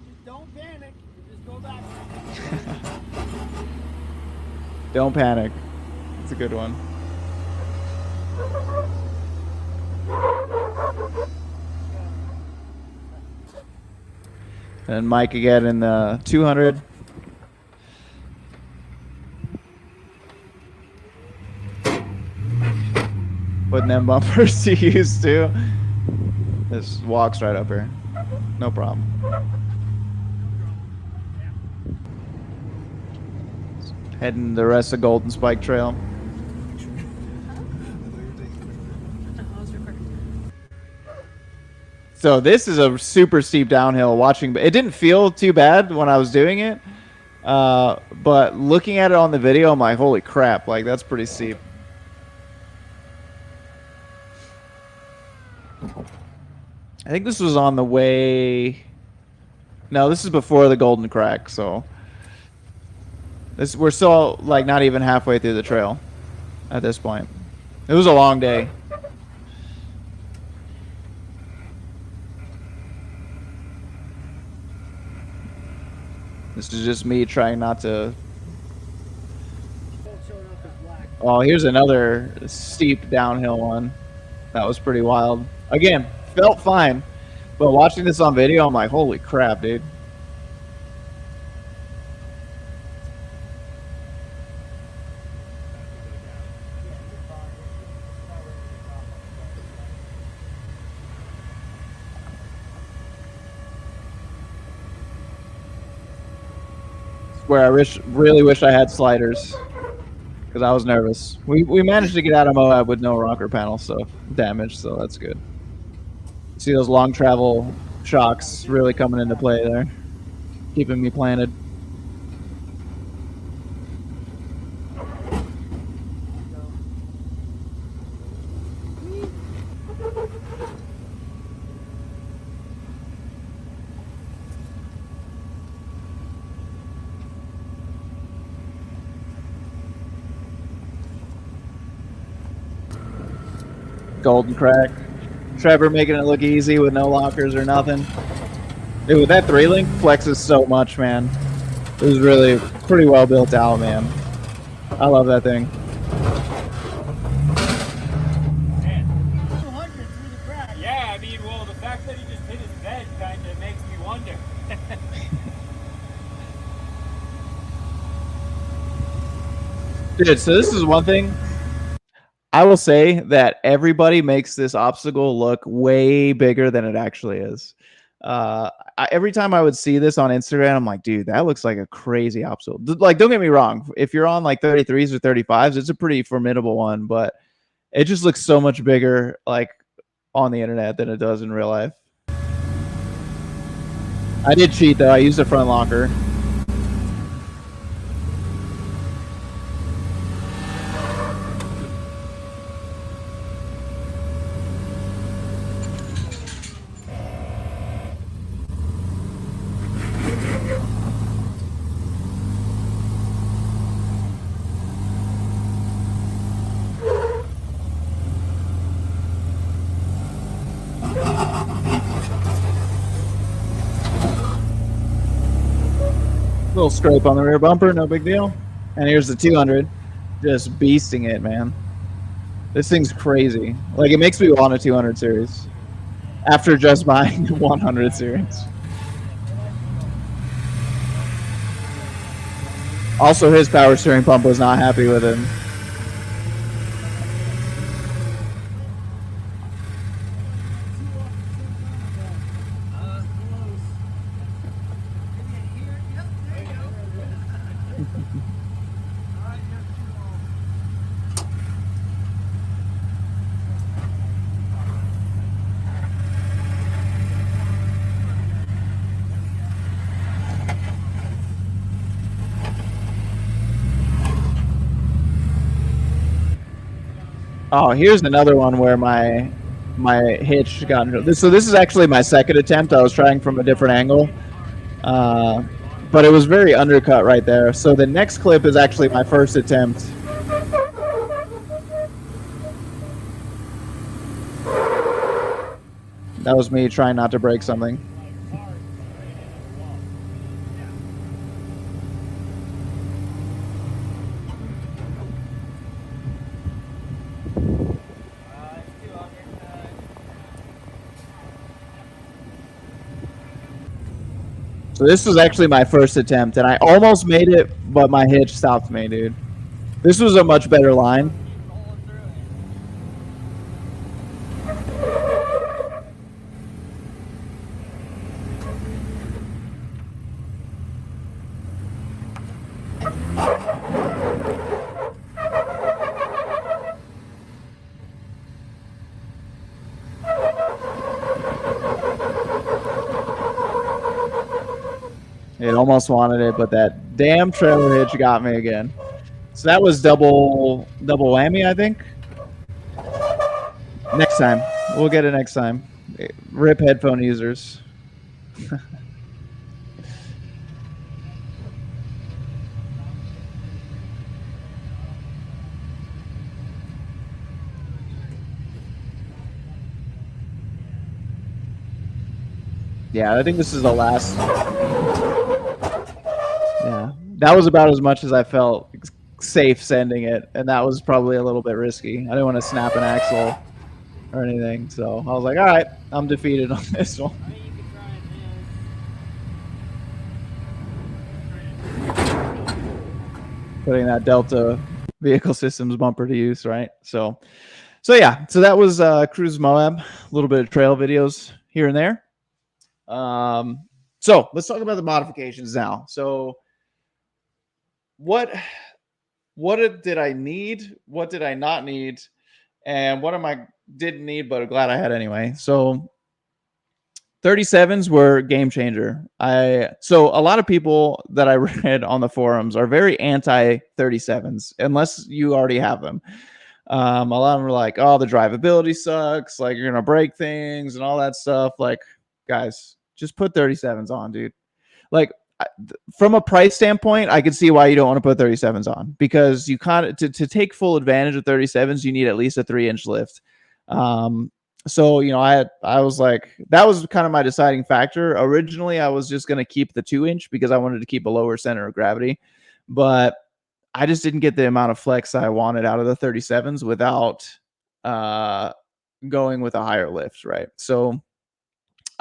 Just don't panic. Just go back. Don't panic. It's a good one. And Mike again in the 200. Putting them bumpers to use too. This walks right up here. No problem. Heading the rest of Golden Spike Trail. So this is a super steep downhill watching, but it didn't feel too bad when I was doing it. But looking at it on the video, I'm like, holy crap, like that's pretty steep. I think this was on the way No, this is before the golden crack, so we're still like not even halfway through the trail at this point. It was a long day. This is just me trying not to. Oh, here's another steep downhill one. That was pretty wild. Again, felt fine, but watching this on video, I'm like, holy crap, dude. Where I really wish I had sliders because I was nervous. We managed to get out of Moab with no rocker panel damage, so that's good. See those long travel shocks really coming into play there, keeping me planted. Golden crack. Trevor making it look easy with no lockers or nothing. Dude, that 3-link flexes so much, man. It was really pretty well built out, man. I love that thing. Yeah, I mean, well, the fact that he just hit his bed kind of makes me wonder. Dude, so this is one thing. I will say that everybody makes this obstacle look way bigger than it actually is. Every time I would see this on Instagram, I'm like, dude, that looks like a crazy obstacle. Like, don't get me wrong. If you're on like 33s or 35s, it's a pretty formidable one, but it just looks so much bigger like on the internet than it does in real life. I did cheat though. I used a front locker. Little scrape on the rear bumper, no big deal. And here's the 200, just beasting it, man. This thing's crazy. Like, it makes me want a 200 series after just buying the 100 series. Also, his power steering pump was not happy with him. Oh, here's another one where my hitch got this. So this is actually my second attempt. I was trying from a different angle, but it was very undercut right there. So the next clip is actually my first attempt. That was me trying not to break something. So this was actually my first attempt, and I almost made it, but my hitch stopped me, dude. This was a much better line. It almost wanted it, but that damn trailer hitch got me again. So that was double whammy, I think. Next time. We'll get it next time. RIP headphone users. Yeah, I think this is the last. Yeah, that was about as much as I felt safe sending it, and that was probably a little bit risky. I didn't want to snap an axle or anything, so I was like, all right, I'm defeated on this one. I mean, you can try it, Putting that Delta Vehicle Systems bumper to use, right? So yeah, so that was Cruise Moab, a little bit of trail videos here and there. So let's talk about the modifications now. So what did I need? What did I not need? And what am I didn't need but glad I had anyway? So 37s were game changer. So a lot of people that I read on the forums are very anti 37s unless you already have them. A lot of them are like, oh, the drivability sucks, like you're gonna break things and all that stuff. Like, guys, just put 37s on, dude. Like, from a price standpoint, I can see why you don't want to put 37s on, because you kind of to take full advantage of 37s, you need at least a 3-inch lift. So I was like, that was kind of my deciding factor. Originally, I was just going to keep the 2-inch because I wanted to keep a lower center of gravity, but I just didn't get the amount of flex I wanted out of the 37s without going with a higher lift, right? So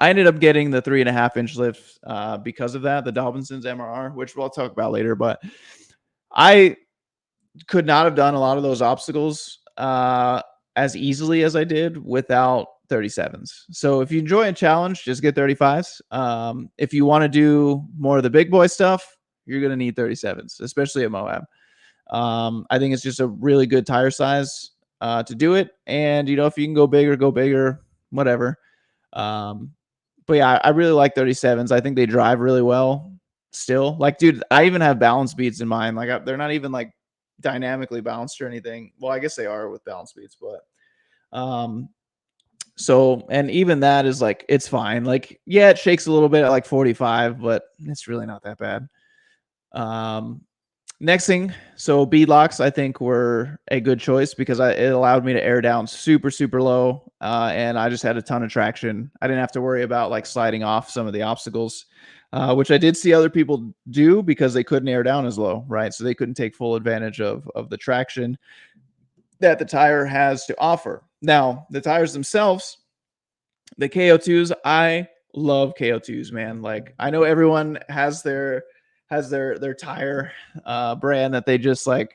I ended up getting the 3.5-inch lift because of that, the Dobinson's MRR, which we'll talk about later. But I could not have done a lot of those obstacles as easily as I did without 37s. So if you enjoy a challenge, just get 35s. If you want to do more of the big boy stuff, you're going to need 37s, especially at Moab. I think it's just a really good tire size to do it. And, if you can go bigger, whatever. But yeah, I really like 37s. I think they drive really well still. Like, dude, I even have balance beats in mine. Like, they're not even like dynamically balanced or anything. Well, I guess they are with balance beats, but so, and even that is like, it's fine. Like, yeah, it shakes a little bit at like 45, but it's really not that bad. Next thing, so bead locks I think were a good choice because it allowed me to air down super, super low, and I just had a ton of traction. I didn't have to worry about like sliding off some of the obstacles, which I did see other people do because they couldn't air down as low, right? So they couldn't take full advantage of the traction that the tire has to offer. Now, the tires themselves, the KO2s, I love KO2s, man. Like, I know everyone has their tire brand that they just like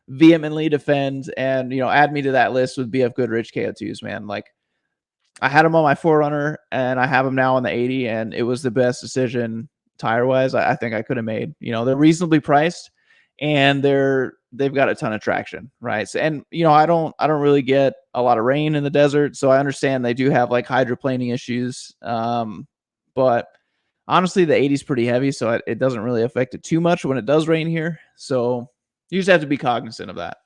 vehemently defend, and add me to that list with BF Goodrich KO2s, man. Like, I had them on my 4Runner and I have them now on the 80, and it was the best decision tire wise I think I could have made. They're reasonably priced and they've got a ton of traction, right? So, and I don't really get a lot of rain in the desert, so I understand they do have like hydroplaning issues. But honestly, the 80 is pretty heavy, so it doesn't really affect it too much when it does rain here. So you just have to be cognizant of that.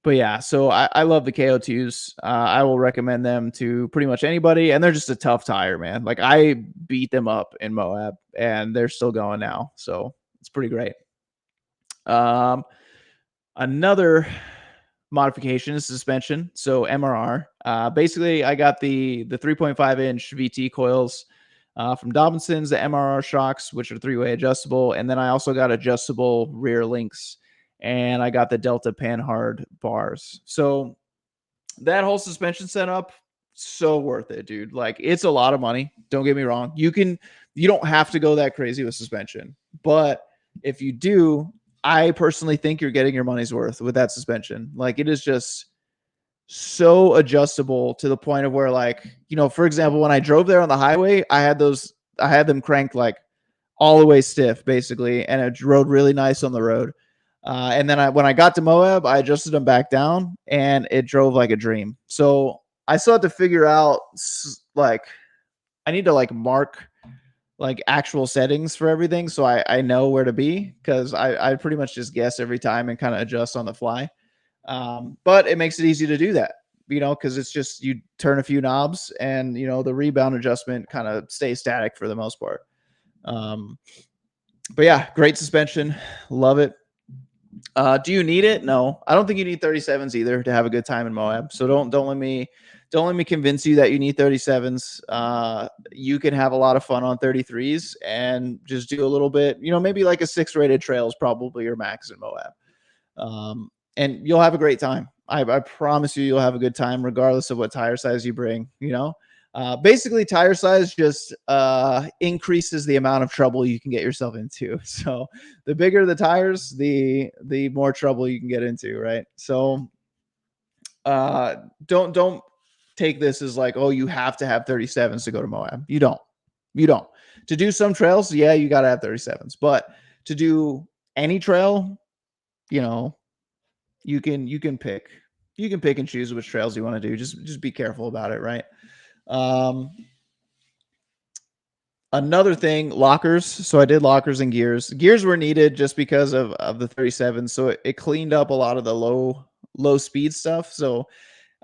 But yeah, so I love the KO2s. I will recommend them to pretty much anybody, and they're just a tough tire, man. Like, I beat them up in Moab, and they're still going now, so it's pretty great. Another modification is suspension. So MRR. Basically, I got the 3.5-inch VT coils from Dobinson's, the MRR shocks, which are 3-way adjustable, and then I also got adjustable rear links, and I got the Delta Panhard bars. So that whole suspension setup, so worth it, dude. Like, it's a lot of money. Don't get me wrong. You don't have to go that crazy with suspension, but if you do, I personally think you're getting your money's worth with that suspension. Like, it is just so adjustable to the point of where, like, for example, when I drove there on the highway, I had them cranked like all the way stiff, basically, and it rode really nice on the road. And then when I got to Moab, I adjusted them back down, and it drove like a dream. So I still have to figure out, like, I need to like mark like actual settings for everything, so I know where to be, because I pretty much just guess every time and kind of adjust on the fly. But it makes it easy to do that, because it's just you turn a few knobs, and the rebound adjustment kind of stays static for the most part. But yeah, great suspension, love it. Do you need it? No, I don't think you need 37s either to have a good time in Moab. So don't let me convince you that you need 37s. You can have a lot of fun on 33s and just do a little bit. Maybe like a 6 rated trail is probably your max in Moab, and you'll have a great time. I promise you'll have a good time regardless of what tire size you bring. Basically, tire size just increases the amount of trouble you can get yourself into. So the bigger the tires, the more trouble you can get into, right? So don't take this as like, oh, you have to have 37s to go to Moab. You don't. To do some trails, yeah, you got to have 37s, but to do any trail, you know, you can pick and choose which trails you want to do. Just be careful about it, right? Um, Another thing, lockers. So I did lockers and gears. Gears were needed just because of the 37. So it cleaned up a lot of the low speed stuff. So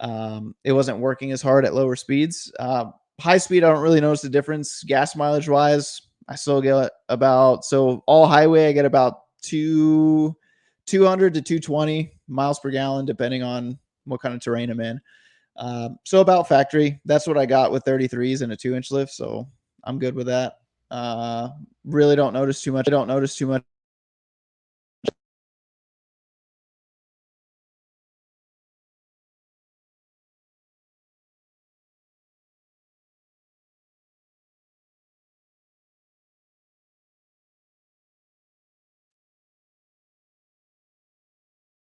it wasn't working as hard at lower speeds. High speed, I don't really notice the difference. Gas mileage wise, I still get about, so all highway, I get about 200 to 220 miles per gallon, depending on what kind of terrain I'm in. So about factory, that's what I got with 33s and a 2-inch lift. So I'm good with that. Really don't notice too much. I don't notice too much.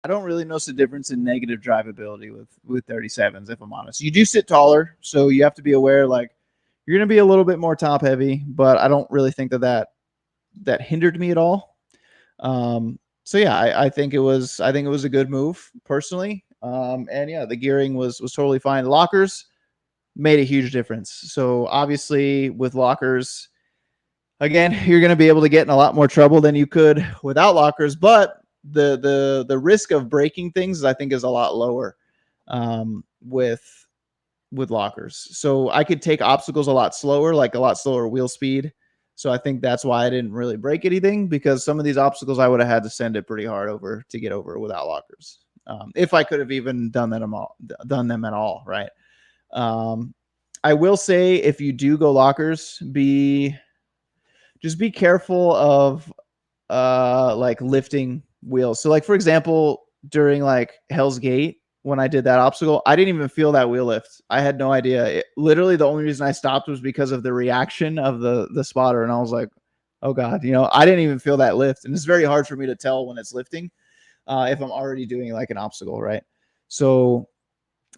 I don't really notice the difference in negative drivability with 37s, if I'm honest. You do sit taller, so you have to be aware, like, you're going to be a little bit more top heavy, but I don't really think that hindered me at all. So yeah, I think it was a good move personally. And yeah, the gearing was totally fine. Lockers made a huge difference. So obviously with lockers, again, you're going to be able to get in a lot more trouble than you could without lockers, but the risk of breaking things, I think, is a lot lower with lockers. So I could take obstacles a lot slower, like a lot slower wheel speed. So I think that's why I didn't really break anything, because some of these obstacles I would have had to send it pretty hard over to get over without lockers. If I could have even done them at all, right? I will say, if you do go lockers, just be careful of like lifting wheels. So like, for example, during like Hell's Gate, when I did that obstacle, I didn't even feel that wheel lift. I had no idea. Literally the only reason I stopped was because of the reaction of the spotter, and I was like, oh god, I didn't even feel that lift. And it's very hard for me to tell when it's lifting if I'm already doing like an obstacle, right? So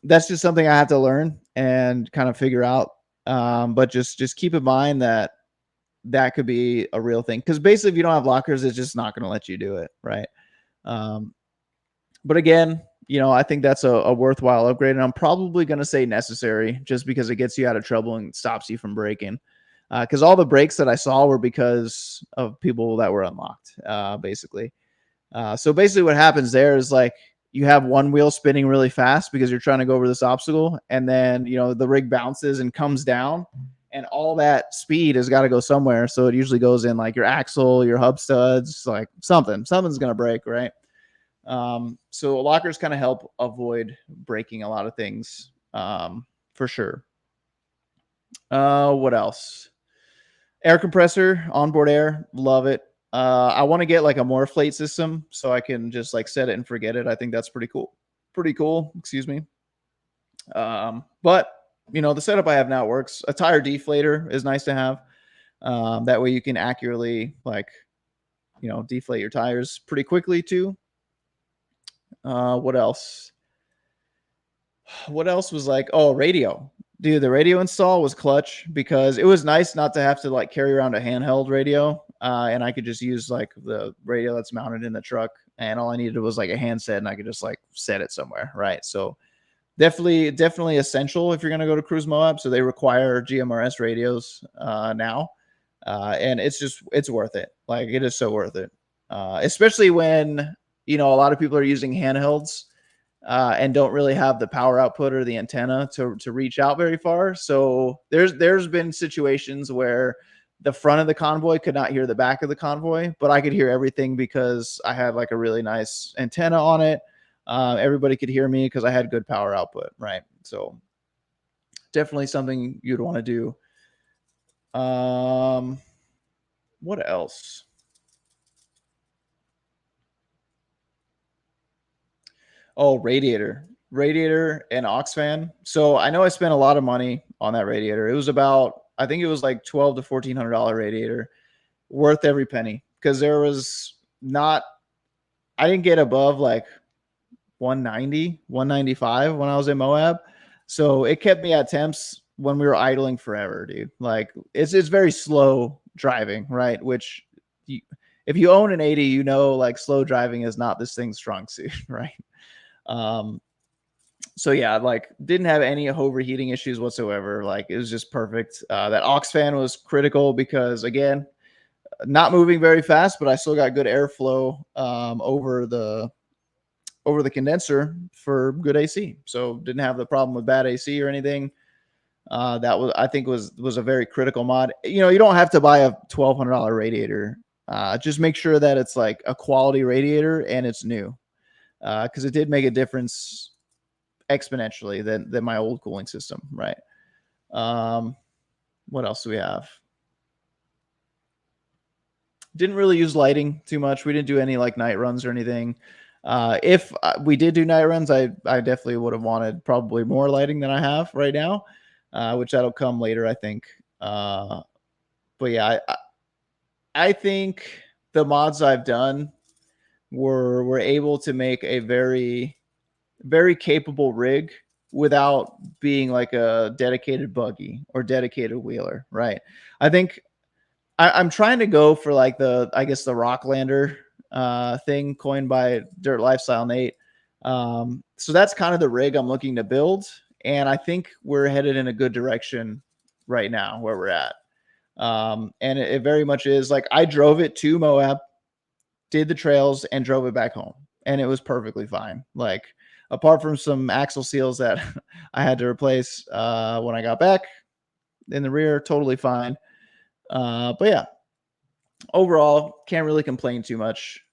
that's just something I have to learn and kind of figure out. But just keep in mind that could be a real thing, because basically if you don't have lockers, it's just not going to let you do it, right? But again, I think that's a worthwhile upgrade, and I'm probably going to say necessary, just because it gets you out of trouble and stops you from breaking, because all the breaks that I saw were because of people that were unlocked, basically. So basically what happens there is, like, you have one wheel spinning really fast because you're trying to go over this obstacle, and then the rig bounces and comes down, and all that speed has got to go somewhere. So it usually goes in like your axle, your hub studs, like something's going to break, right? So lockers kind of help avoid breaking a lot of things, for sure. What else? Air compressor, onboard air, love it. I want to get like a Morphlate system so I can just like set it and forget it. I think that's pretty cool. Excuse me. But the setup I have now works. A tire deflator is nice to have. That way you can accurately, like, deflate your tires pretty quickly too. What else? What else was like, oh, radio. Dude, the radio install was clutch, because it was nice not to have to like carry around a handheld radio. And I could just use like the radio that's mounted in the truck, and all I needed was like a handset, and I could just like set it somewhere. Right. So definitely essential if you're going to go to Cruise Moab. So they require GMRS radios now. And it's worth it. Like, it is so worth it. Especially when, a lot of people are using handhelds and don't really have the power output or the antenna to reach out very far. So there's been situations where the front of the convoy could not hear the back of the convoy, but I could hear everything because I had like a really nice antenna on it. Everybody could hear me because I had good power output, right? So definitely something you'd want to do. What else? Oh, radiator and aux fan. So I know I spent a lot of money on that radiator. It was about, I think it was like $1,200 to $1,400 radiator, worth every penny, because there was not, I didn't get above like 190, 195 when I was in Moab. So it kept me at temps when we were idling forever, dude. Like it's very slow driving, right? Which if you own an 80, you know, like slow driving is not this thing's strong suit, right? So yeah, like didn't have any overheating issues whatsoever. Like it was just perfect. That aux fan was critical because again, not moving very fast, but I still got good airflow over the condenser for good AC. So didn't have the problem with bad AC or anything. That was, I think, was a very critical mod. You know, you don't have to buy a $1,200 radiator. Just make sure that it's like a quality radiator and it's new, because it did make a difference exponentially than my old cooling system, right? What else do we have? Didn't really use lighting too much. We didn't do any like night runs or anything. If we did do night runs, I definitely would have wanted probably more lighting than I have right now, which that'll come later, I think. But yeah, I think the mods I've done were able to make a very, very capable rig without being like a dedicated buggy or dedicated wheeler, right? I think I'm trying to go for like the, I guess the Rocklander thing coined by Dirt Lifestyle Nate. So that's kind of the rig I'm looking to build, and I think we're headed in a good direction right now where we're at. And it very much is like I drove it to Moab, did the trails, and drove it back home, and it was perfectly fine. Like apart from some axle seals that I had to replace when I got back in the rear, totally fine. But yeah, overall, can't really complain too much.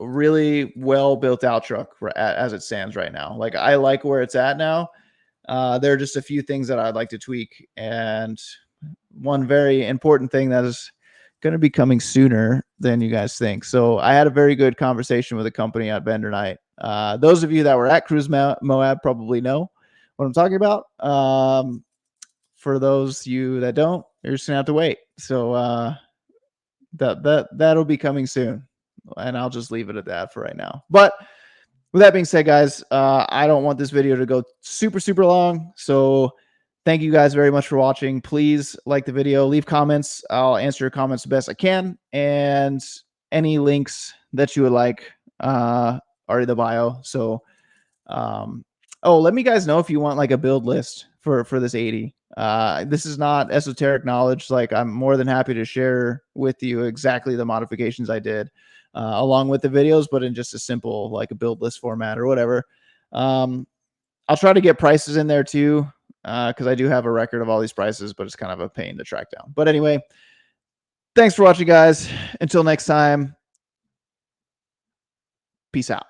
Really well built out truck as it stands right now. Like I like where it's at now. There are just a few things that I'd like to tweak, and one very important thing that is going to be coming sooner than you guys think. So I had a very good conversation with a company at Vendor Night. Those of you that were at Cruise Moab probably know what I'm talking about. For those you that don't, you're just gonna have to wait. So that'll be coming soon, and I'll just leave it at that for right now. But with that being said, guys, I don't want this video to go super long. So thank you guys very much for watching. Please like the video, leave comments. I'll answer your comments the best I can, and any links that you would like are in the bio. So let me guys know if you want like a build list for this 80. This is not esoteric knowledge. Like I'm more than happy to share with you exactly the modifications I did along with the videos, but in just a simple like a build list format or whatever. I'll try to get prices in there too, because I do have a record of all these prices, but it's kind of a pain to track down. But anyway, thanks for watching, guys. Until next time, peace out.